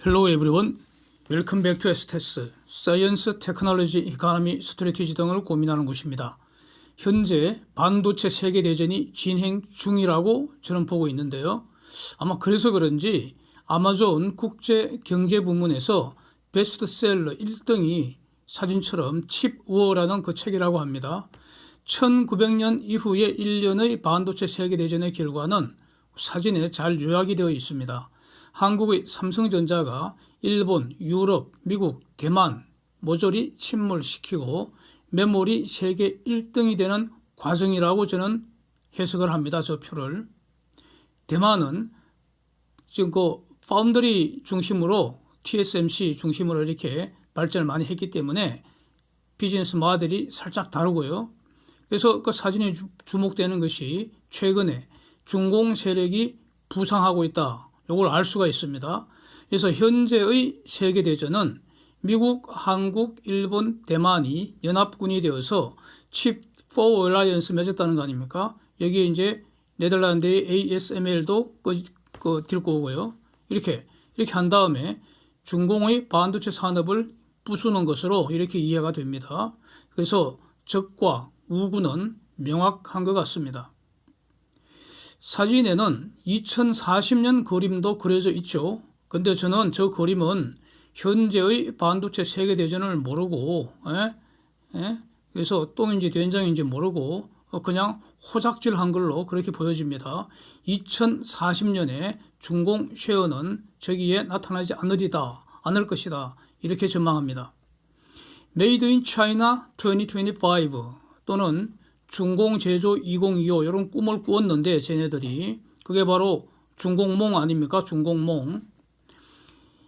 Hello everyone. Welcome back to STS, Science, Technology, Economy, Strategy 등을 고민하는 곳입니다. 현재 반도체 세계대전이 진행 중이라고 저는 보고 있는데요. 아마 그래서 그런지 아마존 국제경제부문에서 베스트셀러 1등이 사진처럼 칩워라는 그 책이라고 합니다. 1900년 이후의 1년의 반도체 세계대전의 결과는 사진에 잘 요약이 되어 있습니다. 한국의 삼성전자가 일본, 유럽, 미국, 대만 모조리 침몰시키고 메모리 세계 1등이 되는 과정이라고 저는 해석을 합니다. 저 표를. 대만은 지금 그 파운드리 중심으로 TSMC 중심으로 이렇게 발전을 많이 했기 때문에 비즈니스 모델이 살짝 다르고요. 그래서 그 사진에 주목되는 것이 최근에 중공 세력이 부상하고 있다. 이걸 알 수가 있습니다. 그래서 현재의 세계대전은 미국, 한국, 일본, 대만이 연합군이 되어서 칩4 얼라이언스 맺었다는 거 아닙니까? 여기에 이제 네덜란드의 ASML도 들고 오고요. 이렇게 한 다음에 중공의 반도체 산업을 부수는 것으로 이렇게 이해가 됩니다. 그래서 적과 우군은 명확한 것 같습니다. 사진에는 2040년 그림도 그려져 있죠. 근데 저는 저 그림은 현재의 반도체 세계대전을 모르고 그래서 똥인지 된장인지 모르고 그냥 호작질한 걸로 그렇게 보여집니다. 2040년에 중공 쉐어는 저기에 나타나지 않을 것이다. 이렇게 전망합니다. Made in China 2025 또는 중공 제조 2025 이런 꿈을 꾸었는데 쟤네들이 그게 바로 중공몽 아닙니까? 중공몽.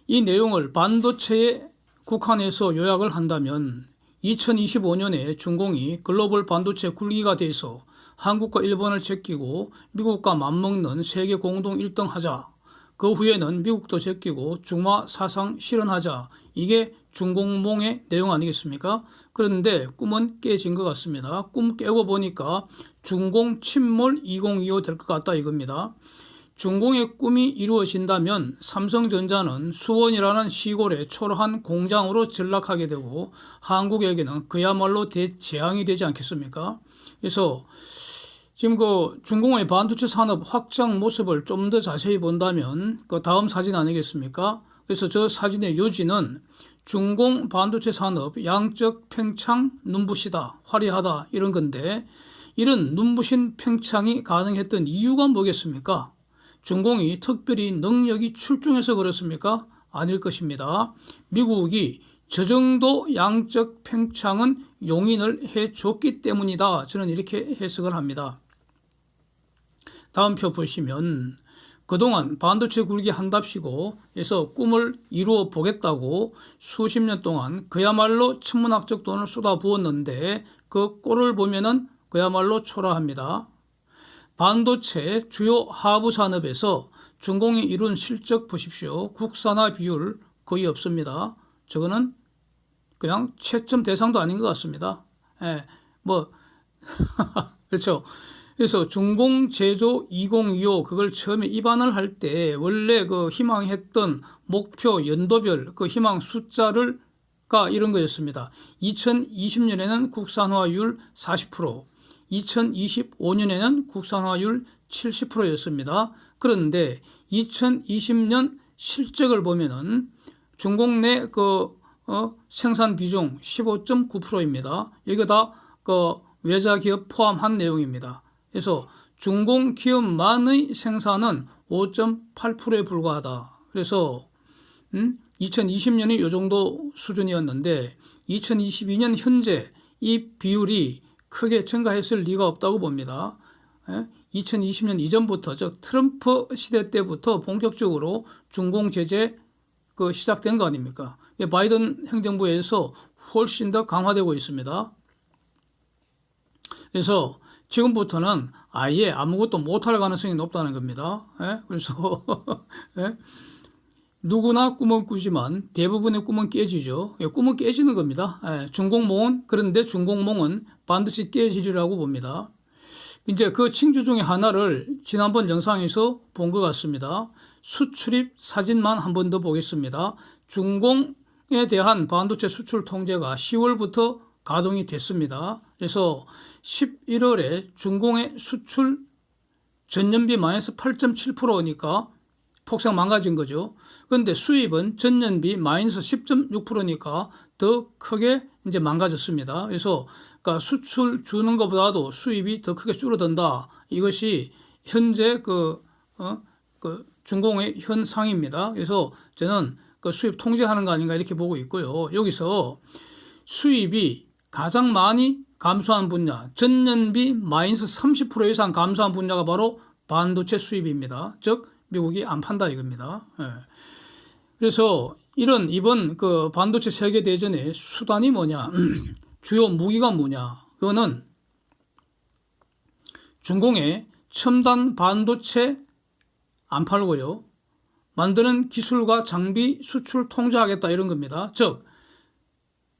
이 내용을 반도체에 국한해서 요약을 한다면 2025년에 중공이 글로벌 반도체 굴기가 돼서 한국과 일본을 제끼고 미국과 맞먹는 세계 공동 1등 하자. 그 후에는 미국도 제끼고 중화 사상 실현하자. 이게 중공몽의 내용 아니겠습니까? 그런데 꿈은 깨진 것 같습니다. 꿈 깨고 보니까 중공 침몰 2025 될 것 같다 이겁니다. 중공의 꿈이 이루어진다면 삼성전자는 수원이라는 시골의 초라한 공장으로 전락하게 되고 한국에게는 그야말로 대재앙이 되지 않겠습니까? 그래서 지금 그 중공의 반도체 산업 확장 모습을 좀 더 자세히 본다면 그 다음 사진 아니겠습니까? 그래서 저 사진의 요지는 중공 반도체 산업 양적 팽창 눈부시다, 화려하다 이런 건데 이런 눈부신 팽창이 가능했던 이유가 뭐겠습니까? 중공이 특별히 능력이 출중해서 그렇습니까? 아닐 것입니다. 미국이 저 정도 양적 팽창은 용인을 해줬기 때문이다. 저는 이렇게 해석을 합니다. 다음 표 보시면 그동안 반도체 굴기 한답시고 해서 꿈을 이루어 보겠다고 수십 년 동안 그야말로 천문학적 돈을 쏟아부었는데 그 꼴을 보면은 그야말로 초라합니다. 반도체 주요 하부 산업에서 중공이 이룬 실적 보십시오. 국산화 비율 거의 없습니다. 저거는 그냥 채점 대상도 아닌 것 같습니다. 그렇죠. 그래서 중공 제조 2025 그걸 처음에 입안을 할 때 원래 그 희망했던 목표 연도별 그 희망 숫자가 이런 거였습니다. 2020년에는 국산화율 40%, 2025년에는 국산화율 70%였습니다. 그런데 2020년 실적을 보면은 중공 내 생산 비중 15.9%입니다. 이거 다 외자 기업 포함한 내용입니다. 그래서 중공 기업만의 생산은 5.8%에 불과하다. 그래서 2020년이 이 정도 수준이었는데 2022년 현재 이 비율이 크게 증가했을 리가 없다고 봅니다. 2020년 이전부터 즉 트럼프 시대 때부터 본격적으로 중공 제재 시작된 거 아닙니까? 바이든 행정부에서 훨씬 더 강화되고 있습니다. 그래서 지금부터는 아예 아무것도 못할 가능성이 높다는 겁니다. 그래서 누구나 꿈은 꾸지만 대부분의 꿈은 깨지죠. 꿈은 깨지는 겁니다. 중공몽은 그런데 중공몽은 반드시 깨지리라고 봅니다. 이제 그 징조 중에 하나를 지난번 영상에서 본 것 같습니다. 수출입 사진만 한 번 더 보겠습니다. 중공에 대한 반도체 수출 통제가 10월부터 가동이 됐습니다. 그래서 11월에 중공의 수출 전년비 마이너스 8.7%니까 폭삭 망가진 거죠. 그런데 수입은 전년비 마이너스 10.6%니까 더 크게 이제 망가졌습니다. 그래서 그러니까 수출 주는 것보다도 수입이 더 크게 줄어든다. 이것이 현재 그 중공의 현상입니다. 그래서 저는 그 수입 통제하는 거 아닌가 이렇게 보고 있고요. 여기서 수입이 가장 많이 감소한 분야, 전년비 마이너스 30% 이상 감소한 분야가 바로 반도체 수입입니다. 즉 미국이 안 판다 이겁니다. 예. 그래서 이번 그 반도체 세계 대전의 수단이 뭐냐, 주요 무기가 뭐냐, 그거는 중공에 첨단 반도체 안 팔고요, 만드는 기술과 장비 수출 통제하겠다 이런 겁니다. 즉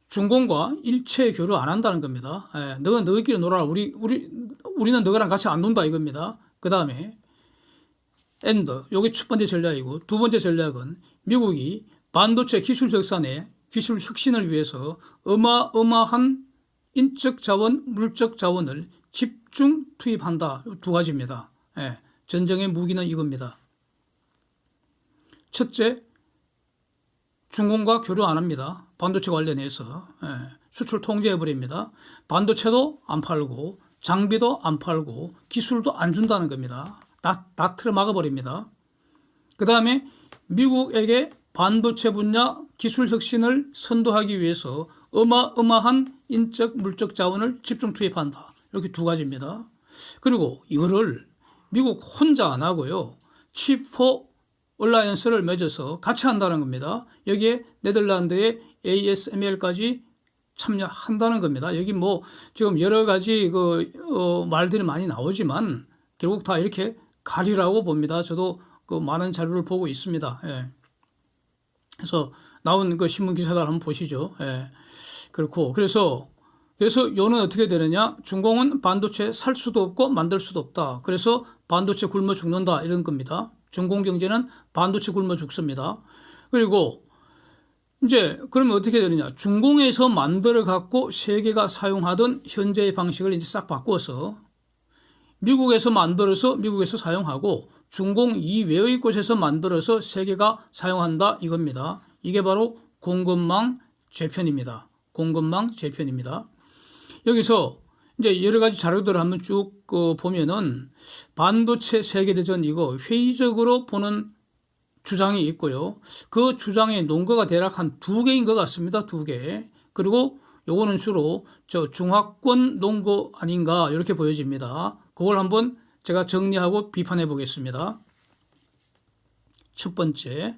중공과 일체 교류 안 한다는 겁니다. 예, 너는 너희끼리 놀아라. 우리는 너희랑 같이 안 논다 이겁니다. 그 다음에 엔드, 요게 첫 번째 전략이고, 두 번째 전략은 미국이 반도체 기술 혁산에 기술 혁신을 위해서 어마어마한 인적 자원, 물적 자원을 집중 투입한다. 두 가지입니다. 예, 전쟁의 무기는 이겁니다. 첫째, 중공과 교류 안 합니다. 반도체 관련해서. 예, 수출 통제해버립니다. 반도체도 안 팔고 장비도 안 팔고 기술도 안 준다는 겁니다. 다 틀어 막아버립니다. 그 다음에 미국에게 반도체 분야 기술 혁신을 선도하기 위해서 어마어마한 인적 물적 자원을 집중 투입한다. 이렇게 두 가지입니다. 그리고 이거를 미국 혼자 안 하고요, 칩4 얼라이언스를 맺어서 같이 한다는 겁니다. 여기에 네덜란드의 ASML까지 참여한다는 겁니다. 여기 뭐 지금 여러 가지 말들이 많이 나오지만 결국 다 이렇게 가리라고 봅니다. 저도 그 많은 자료를 보고 있습니다. 예. 그래서 나온 그 신문 기사들 한번 보시죠. 예. 그렇고 그래서 요는 어떻게 되느냐? 중공은 반도체 살 수도 없고 만들 수도 없다. 그래서 반도체 굶어 죽는다 이런 겁니다. 중공 경제는 반도체 굶어 죽습니다. 그리고 이제 그러면 어떻게 되느냐? 중공에서 만들어 갖고 세계가 사용하던 현재의 방식을 이제 싹 바꿔서 미국에서 만들어서 미국에서 사용하고 중공 이외의 곳에서 만들어서 세계가 사용한다 이겁니다. 이게 바로 공급망 재편입니다. 공급망 재편입니다. 여기서 이제 여러 가지 자료들을 한번 쭉 보면은 반도체 세계대전 이거 회의적으로 보는 주장이 있고요. 그 주장의 논거가 대략 한 2개인 것 같습니다. 2개. 그리고 요거는 주로 중화권 논거 아닌가 이렇게 보여집니다. 그걸 한번 제가 정리하고 비판해 보겠습니다. 첫 번째,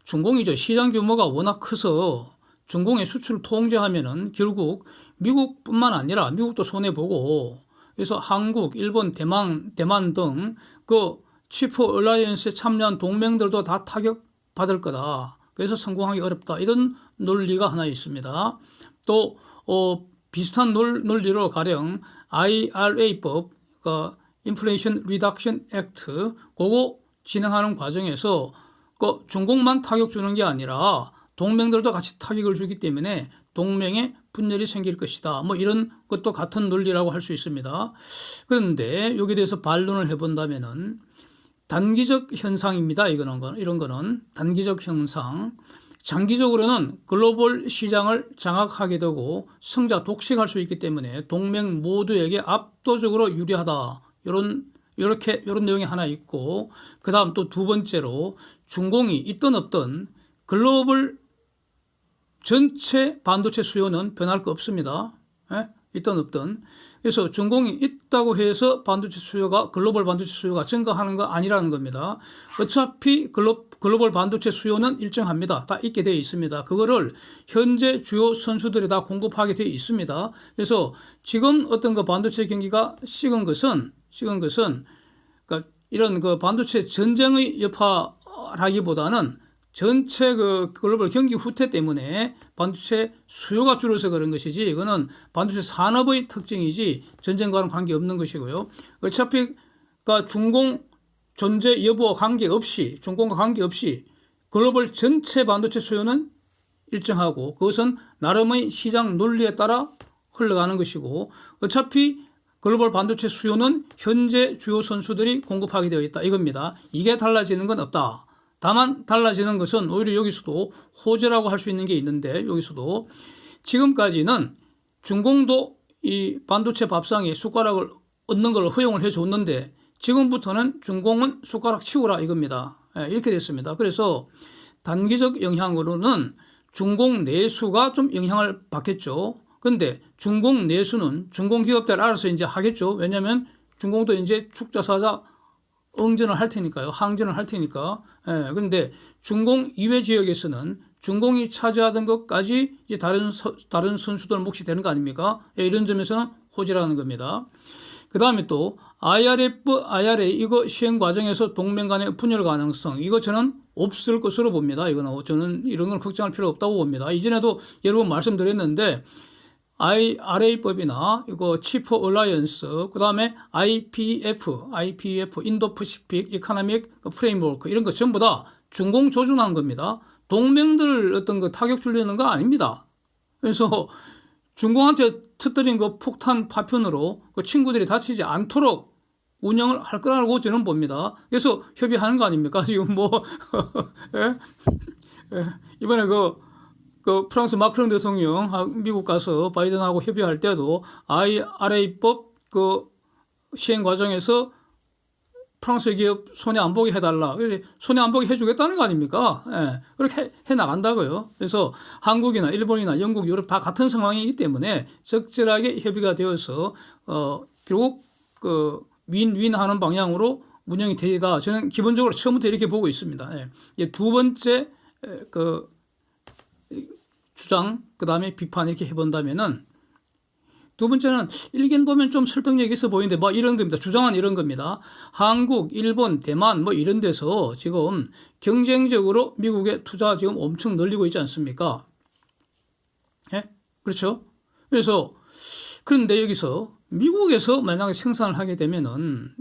중공이죠. 시장 규모가 워낙 커서 중공의 수출을 통제하면은 결국 미국뿐만 아니라 미국도 손해보고, 그래서 한국, 일본, 대만 등 그 칩4 얼라이언스에 참여한 동맹들도 다 타격받을 거다. 그래서 성공하기 어렵다. 이런 논리가 하나 있습니다. 또 비슷한 논리로 가령 IRA법, 인플레이션 리덕션 액트, 그거 진행하는 과정에서 중공만 타격 주는 게 아니라 동맹들도 같이 타격을 주기 때문에 동맹에 분열이 생길 것이다. 뭐 이런 것도 같은 논리라고 할 수 있습니다. 그런데 여기에 대해서 반론을 해본다면은 단기적 현상입니다. 이런 거는 단기적 현상. 장기적으로는 글로벌 시장을 장악하게 되고 성자 독식할 수 있기 때문에 동맹 모두에게 압도적으로 유리하다. 이런 내용이 하나 있고, 그 다음 또 두 번째로 중공이 있든 없든 글로벌 전체 반도체 수요는 변할 거 없습니다. 예? 있든 없든. 그래서 중공이 있다고 해서 글로벌 반도체 수요가 증가하는 거 아니라는 겁니다. 어차피 글로벌 반도체 수요는 일정합니다. 다 있게 되어 있습니다. 그거를 현재 주요 선수들이 다 공급하게 되어 있습니다. 그래서 지금 어떤 반도체 경기가 식은 것은 그러니까 이런 반도체 전쟁의 여파라기보다는 전체 그 글로벌 경기 후퇴 때문에 반도체 수요가 줄어서 그런 것이지 이거는 반도체 산업의 특징이지 전쟁과는 관계없는 것이고요. 어차피 그러니까 중공 존재 여부와 관계없이 중공과 관계없이 글로벌 전체 반도체 수요는 일정하고 그것은 나름의 시장 논리에 따라 흘러가는 것이고 어차피 글로벌 반도체 수요는 현재 주요 선수들이 공급하게 되어 있다 이겁니다. 이게 달라지는 건 없다. 다만 달라지는 것은 오히려 여기서도 호재라고 할 수 있는 게 있는데 여기서도 지금까지는 중공도 이 반도체 밥상에 숟가락을 얹는 걸 허용을 해줬는데 지금부터는 중공은 숟가락 치우라 이겁니다. 이렇게 됐습니다. 그래서 단기적 영향으로는 중공 내수가 좀 영향을 받겠죠. 근데 중공 내수는 중공 기업들 알아서 이제 하겠죠. 왜냐하면 중공도 이제 축자사자 응전을 할 테니까요. 항전을 할 테니까. 그런데 중공 이외 지역에서는 중공이 차지하던 것까지 이제 다른 선수들 몫이 되는 거 아닙니까? 이런 점에서는 호재라는 겁니다. 그 다음에 또 IRA 이거 시행 과정에서 동맹 간의 분열 가능성 이거 저는 없을 것으로 봅니다. 이거는 저는 이런 건 걱정할 필요 없다고 봅니다. 이전에도 여러 번 말씀드렸는데 IRA법이나 이거 치프 얼라이언스 그다음에 IPF 인도 패시픽 이코노믹 프레임워크 이런 거 전부 다 중공 조준한 겁니다. 동맹들 어떤 거 타격 주려는 거 아닙니다. 그래서 중공한테 터뜨린 그 폭탄 파편으로 그 친구들이 다치지 않도록 운영을 할 거라고 저는 봅니다. 그래서 협의하는 거 아닙니까? 지금 뭐 이번에 그 프랑스 마크롱 대통령 미국 가서 바이든하고 협의할 때도 IRA법 그 시행 과정에서 프랑스 기업 손해 안 보게 해달라. 그래서 손해 안 보게 해주겠다는 거 아닙니까? 그렇게 해 나간다고요. 그래서 한국이나 일본이나 영국, 유럽 다 같은 상황이기 때문에 적절하게 협의가 되어서 결국 그 윈윈하는 방향으로 운영이 되다. 저는 기본적으로 처음부터 이렇게 보고 있습니다. 이제 두 번째 그 주장, 그 다음에 비판 이렇게 해본다면은 두 번째는 일견 보면 좀 설득력 있어 보이는데 뭐 이런 겁니다. 주장은 이런 겁니다. 한국, 일본, 대만 뭐 이런 데서 지금 경쟁적으로 미국의 투자 지금 엄청 늘리고 있지 않습니까? 그렇죠? 그래서 그런데 여기서 미국에서 만약에 생산을 하게 되면은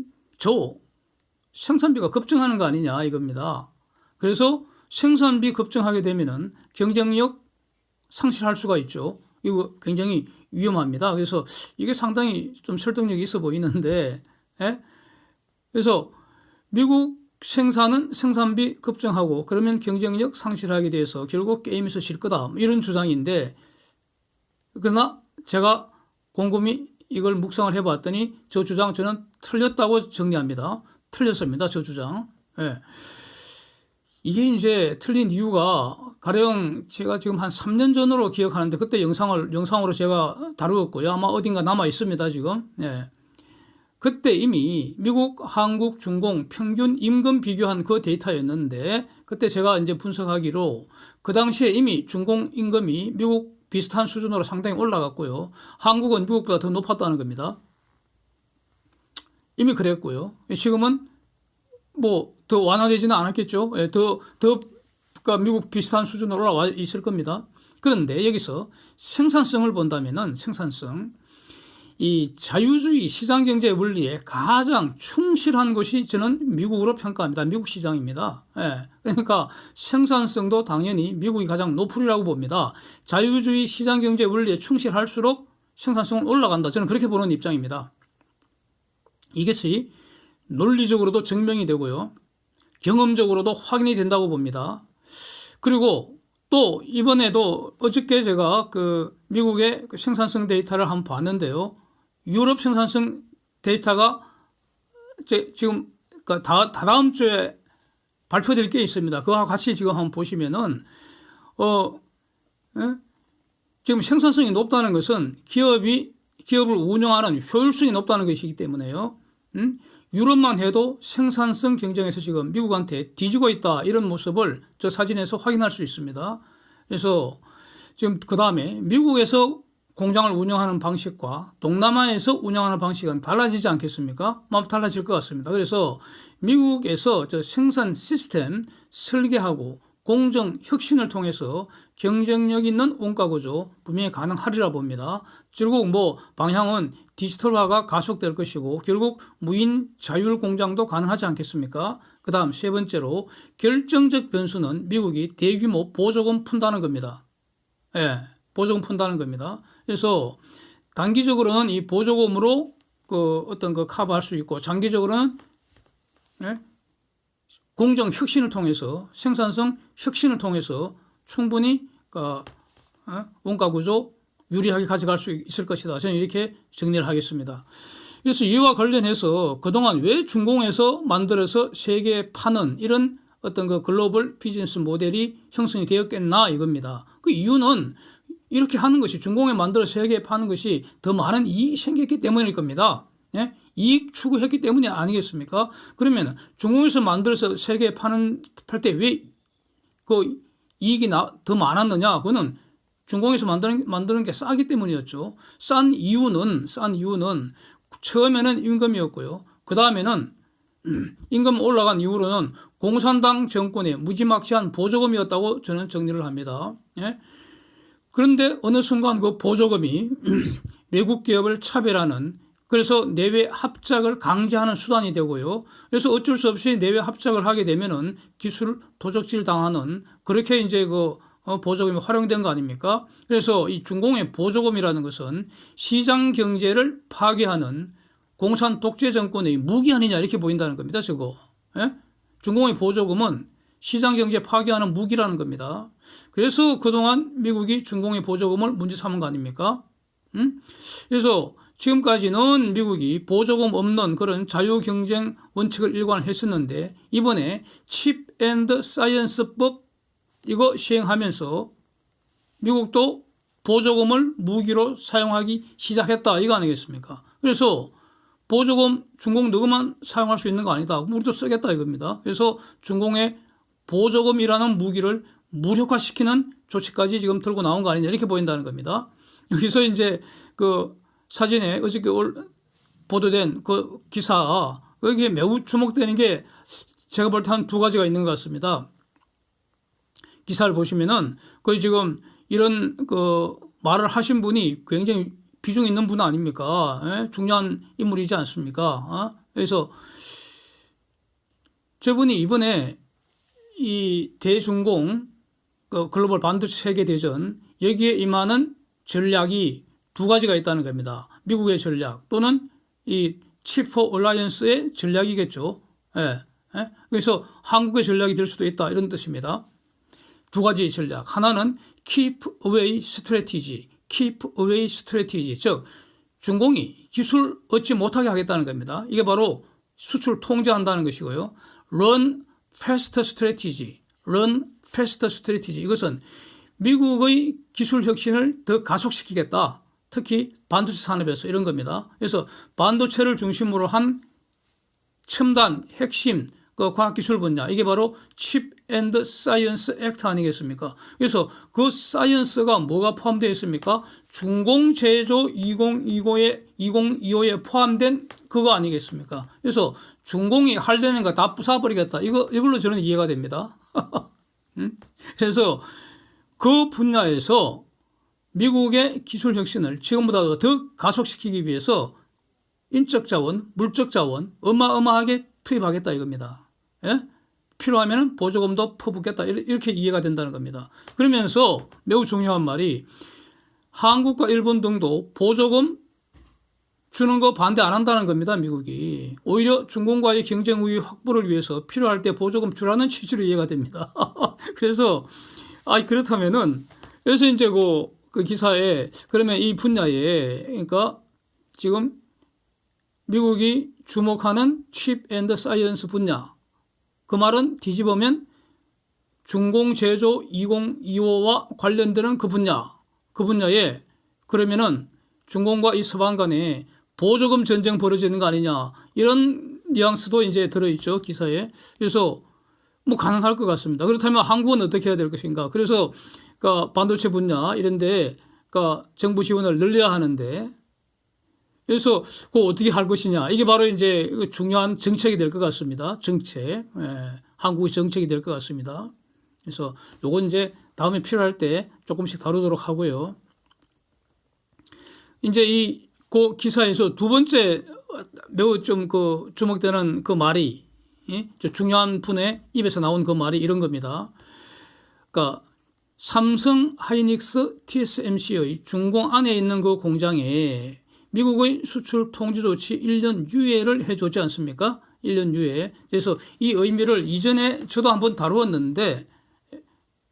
생산비가 급증하는 거 아니냐 이겁니다. 그래서 생산비 급증하게 되면은 경쟁력 상실할 수가 있죠. 이거 굉장히 위험합니다. 그래서 이게 상당히 좀 설득력이 있어 보이는데, 그래서 미국 생산은 생산비 급증하고 그러면 경쟁력 상실하게 돼서 결국 게임에서 질 거다. 이런 주장인데, 그러나 제가 곰곰이 이걸 묵상을 해봤더니 저 주장 저는 틀렸다고 정리합니다. 틀렸습니다. 저 주장. 이게 이제 틀린 이유가 가령 제가 지금 한 3년 전으로 기억하는데 그때 영상으로 제가 다루었고요. 아마 어딘가 남아 있습니다, 지금. 그때 이미 미국, 한국, 중공 평균 임금 비교한 그 데이터였는데 그때 제가 이제 분석하기로 그 당시에 이미 중공 임금이 미국 비슷한 수준으로 상당히 올라갔고요. 한국은 미국보다 더 높았다는 겁니다. 이미 그랬고요. 지금은 뭐 더 완화되지는 않았겠죠. 그러니까 미국 비슷한 수준으로 올라와 있을 겁니다. 그런데 여기서 생산성을 본다면은 생산성, 이 자유주의 시장경제 원리에 가장 충실한 것이 저는 미국으로 평가합니다. 미국 시장입니다. 그러니까 생산성도 당연히 미국이 가장 높으리라고 봅니다. 자유주의 시장경제 원리에 충실할수록 생산성은 올라간다. 저는 그렇게 보는 입장입니다. 이것이 논리적으로도 증명이 되고요. 경험적으로도 확인이 된다고 봅니다. 그리고 또 이번에도 어저께 제가 그 미국의 생산성 데이터를 한번 봤는데요. 유럽 생산성 데이터가 지금 다다음 주에 발표될 게 있습니다. 그와 같이 지금 한번 보시면은 지금 생산성이 높다는 것은 기업을 운영하는 효율성이 높다는 것이기 때문에요. 유럽만 해도 생산성 경쟁에서 지금 미국한테 뒤지고 있다 이런 모습을 저 사진에서 확인할 수 있습니다. 그래서 지금 그 다음에 미국에서 공장을 운영하는 방식과 동남아에서 운영하는 방식은 달라지지 않겠습니까? 달라질 것 같습니다. 그래서 미국에서 저 생산 시스템 설계하고 공정 혁신을 통해서 경쟁력 있는 원가 구조 분명히 가능하리라 봅니다. 결국 뭐 방향은 디지털화가 가속될 것이고 결국 무인 자율 공장도 가능하지 않겠습니까? 그 다음 세 번째로 결정적 변수는 미국이 대규모 보조금 푼다는 겁니다. 예, 보조금 푼다는 겁니다. 그래서 단기적으로는 이 보조금으로 그 어떤 그 커버할 수 있고 장기적으로는 예? 공정 혁신을 통해서 생산성 혁신을 통해서 충분히 원가 구조 유리하게 가져갈 수 있을 것이다. 저는 이렇게 정리를 하겠습니다. 그래서 이와 관련해서 그동안 왜 중공에서 만들어서 세계에 파는 이런 어떤 그 글로벌 비즈니스 모델이 형성이 되었겠나 이겁니다. 그 이유는 이렇게 하는 것이 중공에 만들어 세계에 파는 것이 더 많은 이익이 생겼기 때문일 겁니다. 예? 이익 추구했기 때문이 아니겠습니까? 그러면 중공에서 만들어서 세계에 팔 때 왜 그 이익이 더 많았느냐? 그거는 중공에서 만드는 게 싸기 때문이었죠. 싼 이유는 처음에는 임금이었고요. 그 다음에는 임금 올라간 이후로는 공산당 정권의 무지막지한 보조금이었다고 저는 정리를 합니다. 예? 그런데 어느 순간 그 보조금이 외국 기업을 차별하는 그래서 내외 합작을 강제하는 수단이 되고요. 그래서 어쩔 수 없이 내외 합작을 하게 되면은 기술 도적질 당하는 그렇게 이제 그 보조금이 활용된 거 아닙니까? 그래서 이 중공의 보조금이라는 것은 시장 경제를 파괴하는 공산 독재 정권의 무기 아니냐 이렇게 보인다는 겁니다. 저거. 예? 중공의 보조금은 시장 경제 파괴하는 무기라는 겁니다. 그래서 그동안 미국이 중공의 보조금을 문제 삼은 거 아닙니까? 그래서 지금까지는 미국이 보조금 없는 그런 자유경쟁 원칙을 일관했었는데 이번에 칩 앤드 사이언스법 이거 시행하면서 미국도 보조금을 무기로 사용하기 시작했다 이거 아니겠습니까? 그래서 보조금 중공 너만 사용할 수 있는 거 아니다. 우리도 쓰겠다 이겁니다. 그래서 중공의 보조금이라는 무기를 무력화시키는 조치까지 지금 들고 나온 거 아니냐 이렇게 보인다는 겁니다. 여기서 이제 그 사진에 어저께 보도된 그 기사 여기에 매우 주목되는 게 제가 볼 때 한 두 가지가 있는 것 같습니다. 기사를 보시면은 거의 지금 이런 그 말을 하신 분이 굉장히 비중 있는 분 아닙니까? 예? 중요한 인물이지 않습니까? 그래서 저분이 이번에 이 대중공 그 글로벌 반도체 세계 대전 여기에 임하는 전략이 두 가지가 있다는 겁니다. 미국의 전략 또는 이 칩 포 얼라이언스의 전략이겠죠. 예. 예? 그래서 한국의 전략이 될 수도 있다 이런 뜻입니다. 두 가지 전략. 하나는 keep away strategy, keep away strategy. 즉 중공이 기술 얻지 못하게 하겠다는 겁니다. 이게 바로 수출 통제한다는 것이고요. run faster strategy, run faster strategy. 이것은 미국의 기술 혁신을 더 가속시키겠다. 특히 반도체 산업에서 이런 겁니다. 그래서 반도체를 중심으로 한 첨단, 핵심, 그 과학기술 분야 이게 바로 칩 앤드 사이언스 액트 아니겠습니까? 그래서 그 사이언스가 뭐가 포함되어 있습니까? 중공제조 2025에 포함된 그거 아니겠습니까? 그래서 중공이 하려는 거 다 부숴버리겠다. 이걸로 저는 이해가 됩니다. 그래서 그 분야에서 미국의 기술 혁신을 지금보다 더 가속시키기 위해서 인적 자원, 물적 자원 어마어마하게 투입하겠다 이겁니다. 예? 필요하면 보조금도 퍼붓겠다 이렇게 이해가 된다는 겁니다. 그러면서 매우 중요한 말이 한국과 일본 등도 보조금 주는 거 반대 안 한다는 겁니다. 미국이. 오히려 중공과의 경쟁 우위 확보를 위해서 필요할 때 보조금 주라는 취지로 이해가 됩니다. 그래서 그렇다면은 그래서 이제 그 기사에 그러면 이 분야에 그러니까 지금 미국이 주목하는 칩 앤드 사이언스 분야 그 말은 뒤집으면 중공제조 2025와 관련되는 그 분야에 그러면은 중공과 이 서방 간에 보조금 전쟁 벌어지는 거 아니냐 이런 뉘앙스도 이제 들어있죠 기사에. 그래서 뭐 가능할 것 같습니다. 그렇다면 한국은 어떻게 해야 될 것인가? 그래서 그러니까 반도체 분야 이런데 그러니까 정부 지원을 늘려야 하는데 그래서 그거 어떻게 할 것이냐 이게 바로 이제 중요한 정책이 될 것 같습니다. 정책, 한국의 정책이 될 것 같습니다. 그래서 요건 이제 다음에 필요할 때 조금씩 다루도록 하고요. 이제 그 기사에서 두 번째 매우 좀 그 주목되는 그 말이, 중요한 분의 입에서 나온 그 말이 이런 겁니다. 그러니까 삼성 하이닉스 TSMC의 중공 안에 있는 그 공장에 미국의 수출 통제 조치 1년 유예를 해줬지 않습니까? 1년 유예. 그래서 이 의미를 이전에 저도 한번 다루었는데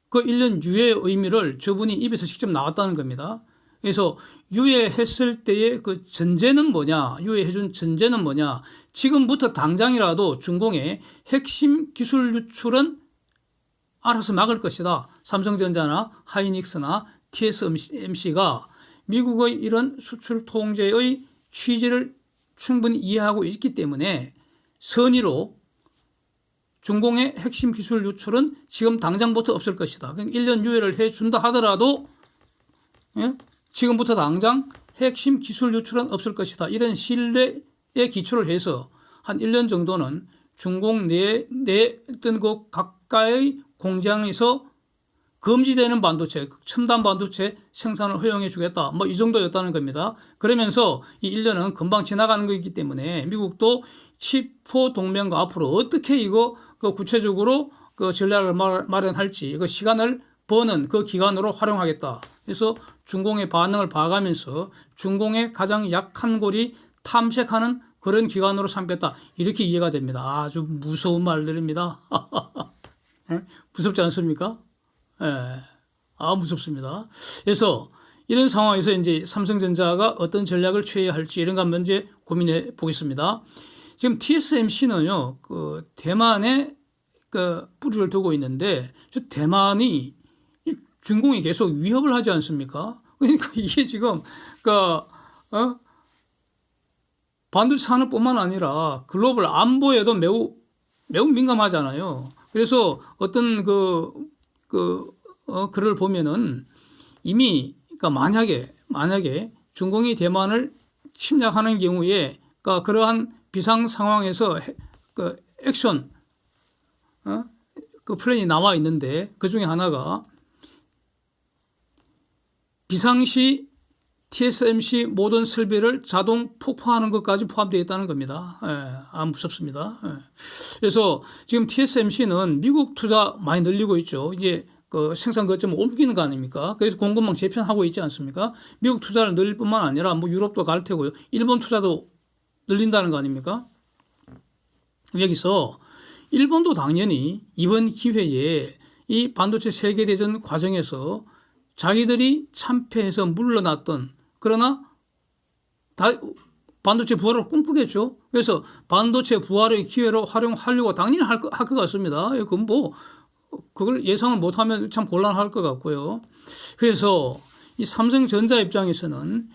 그 1년 유예의 의미를 저분이 입에서 직접 나왔다는 겁니다. 그래서 유예했을 때의 그 전제는 뭐냐, 유예해준 전제는 뭐냐, 지금부터 당장이라도 중공의 핵심 기술 유출은 알아서 막을 것이다. 삼성전자나 하이닉스나 TSMC가 미국의 이런 수출 통제의 취지를 충분히 이해하고 있기 때문에 선의로 중공의 핵심 기술 유출은 지금 당장부터 없을 것이다. 그러니까 1년 유예를 해준다 하더라도 지금부터 당장 핵심 기술 유출은 없을 것이다. 이런 신뢰에 기초를 해서 한 1년 정도는 중공 내 어떤 그 각가의 공장에서 금지되는 반도체, 첨단 반도체 생산을 허용해 주겠다. 뭐 이 정도였다는 겁니다. 그러면서 이 1년은 금방 지나가는 거기 때문에 미국도 칩4 동맹과 앞으로 어떻게 이거 그 구체적으로 그 전략을 마련할지 그 시간을 버는 그 기간으로 활용하겠다. 그래서 중공의 반응을 봐가면서 중공의 가장 약한 골이 탐색하는 그런 기간으로 삼겠다. 이렇게 이해가 됩니다. 아주 무서운 말들입니다. 무섭지 않습니까? 무섭습니다. 그래서 이런 상황에서 이제 삼성전자가 어떤 전략을 취해야 할지 이런 거 한번 이제 고민해 보겠습니다. 지금 TSMC는요, 그 대만에 그 뿌리를 두고 있는데, 저 대만이 중공이 계속 위협을 하지 않습니까? 그러니까 이게 지금 반도체 산업뿐만 아니라 글로벌 안보에도 매우 민감하잖아요. 그래서 어떤 글을 보면은 이미 그러니까 만약에 중공이 대만을 침략하는 경우에 그러니까 그러한 비상 상황에서 그 액션 그 플랜이 나와 있는데 그 중에 하나가 비상시 TSMC 모든 설비를 자동 폭파하는 것까지 포함되어 있다는 겁니다. 무섭습니다. 그래서 지금 TSMC는 미국 투자 많이 늘리고 있죠. 이제 그 생산 거점을 옮기는 거 아닙니까? 그래서 공급망 재편하고 있지 않습니까? 미국 투자를 늘릴 뿐만 아니라 뭐 유럽도 갈 테고요. 일본 투자도 늘린다는 거 아닙니까? 여기서 일본도 당연히 이번 기회에 이 반도체 세계대전 과정에서 자기들이 참패해서 물러났던 그러나 반도체 부활을 꿈꾸겠죠. 그래서 반도체 부활의 기회로 활용하려고 당연히 할 것 같습니다. 그건 뭐 그걸 예상을 못하면 참 곤란할 것 같고요. 그래서 이 삼성전자 입장에서는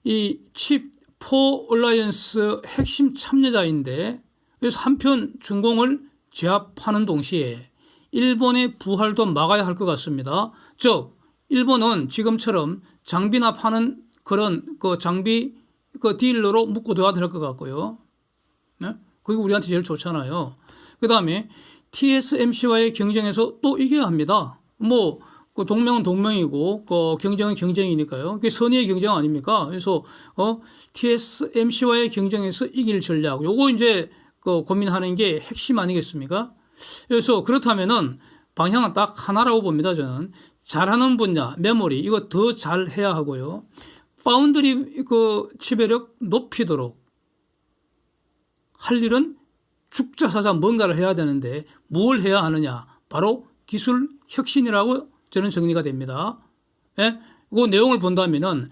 이 칩4 얼라이언스 핵심 참여자인데 그래서 한편 중공을 제압하는 동시에 일본의 부활도 막아야 할 것 같습니다. 즉 일본은 지금처럼 장비나 파는 그런 그 장비 그 딜러로 묶어둬야 될 것 같고요. 그게 우리한테 제일 좋잖아요. 그 다음에 TSMC와의 경쟁에서 또 이겨야 합니다. 뭐 그 동맹은 동맹이고 그 경쟁은 경쟁이니까요. 그게 선의의 경쟁 아닙니까? 그래서 TSMC와의 경쟁에서 이길 전략. 요거 이제 그 고민하는 게 핵심 아니겠습니까? 그래서 그렇다면은 방향은 딱 하나라고 봅니다. 저는 잘하는 분야 메모리 이거 더 잘해야 하고요. 파운드리 그 지배력 높이도록 할 일은 죽자사자 뭔가를 해야 되는데 뭘 해야 하느냐? 바로 기술 혁신이라고 저는 정리가 됩니다. 그 내용을 본다면은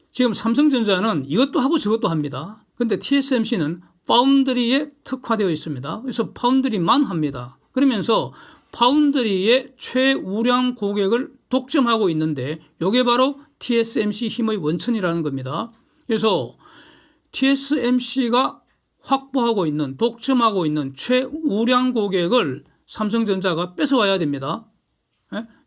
지금 삼성전자는 이것도 하고 저것도 합니다. 그런데 TSMC는 파운드리에 특화되어 있습니다. 그래서 파운드리만 합니다. 그러면서 파운드리의 최우량 고객을 독점하고 있는데 이게 바로 TSMC 힘의 원천이라는 겁니다. 그래서 TSMC가 확보하고 있는 독점하고 있는 최우량 고객을 삼성전자가 뺏어와야 됩니다.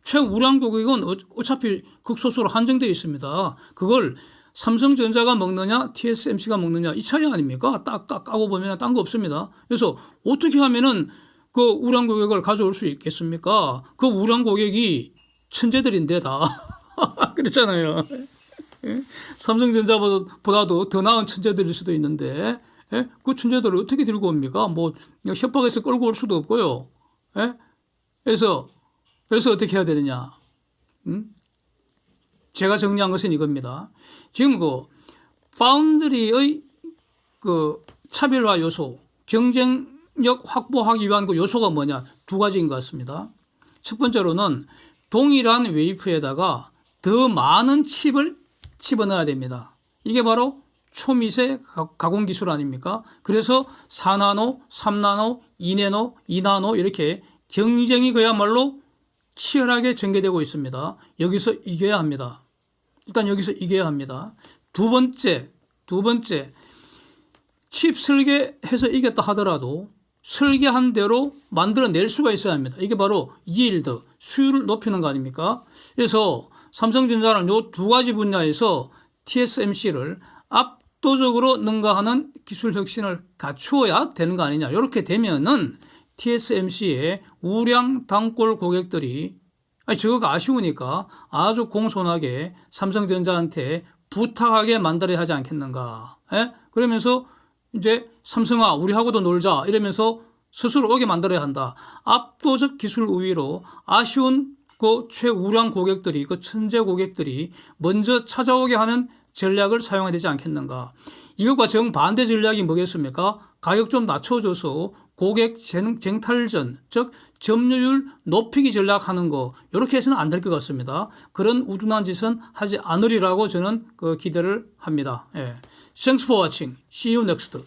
최우량 고객은 어차피 극소수로 한정되어 있습니다. 그걸 삼성전자가 먹느냐 TSMC가 먹느냐 이 차이 아닙니까? 딱 까고 보면 딴 거 없습니다. 그래서 어떻게 하면은 그 우량 고객을 가져올 수 있겠습니까? 그 우량 고객이 천재들인데 다 그렇잖아요. 예? 삼성전자보다도 더 나은 천재들일 수도 있는데, 예? 그 천재들을 어떻게 들고 옵니까? 뭐 협박해서 끌고 올 수도 없고요. 예? 그래서 어떻게 해야 되느냐? 제가 정리한 것은 이겁니다. 지금 그 파운드리의 그 차별화 요소, 경쟁력 확보하기 위한 그 요소가 뭐냐? 두 가지인 것 같습니다. 첫 번째로는 동일한 웨이프에다가 더 많은 칩을 집어넣어야 됩니다. 이게 바로 초미세 가공 기술 아닙니까? 그래서 4나노, 3나노, 2나노, 2나노 이렇게 경쟁이 그야말로 치열하게 전개되고 있습니다. 여기서 이겨야 합니다. 일단 여기서 이겨야 합니다. 두 번째, 칩 설계해서 이겼다 하더라도 설계한 대로 만들어낼 수가 있어야 합니다. 이게 바로 yield, 수율을 높이는 거 아닙니까? 그래서 삼성전자는 이 두 가지 분야에서 TSMC를 압도적으로 능가하는 기술 혁신을 갖추어야 되는 거 아니냐. 이렇게 되면은 TSMC의 우량 단골 고객들이 저거가 아쉬우니까 아주 공손하게 삼성전자한테 부탁하게 만들어야 하지 않겠는가. 예? 그러면서 이제 삼성아 우리하고도 놀자 이러면서 스스로 오게 만들어야 한다. 압도적 기술 우위로 아쉬운 그 최우량 고객들이, 그 천재 고객들이 먼저 찾아오게 하는 전략을 사용해야 되지 않겠는가. 이것과 정반대 전략이 뭐겠습니까? 가격 좀 낮춰줘서 고객 쟁탈전, 즉 점유율 높이기 전략하는 거, 이렇게 해서는 안 될 것 같습니다. 그런 우둔한 짓은 하지 않으리라고 저는 기대를 합니다. 예. Thanks for watching. See you next.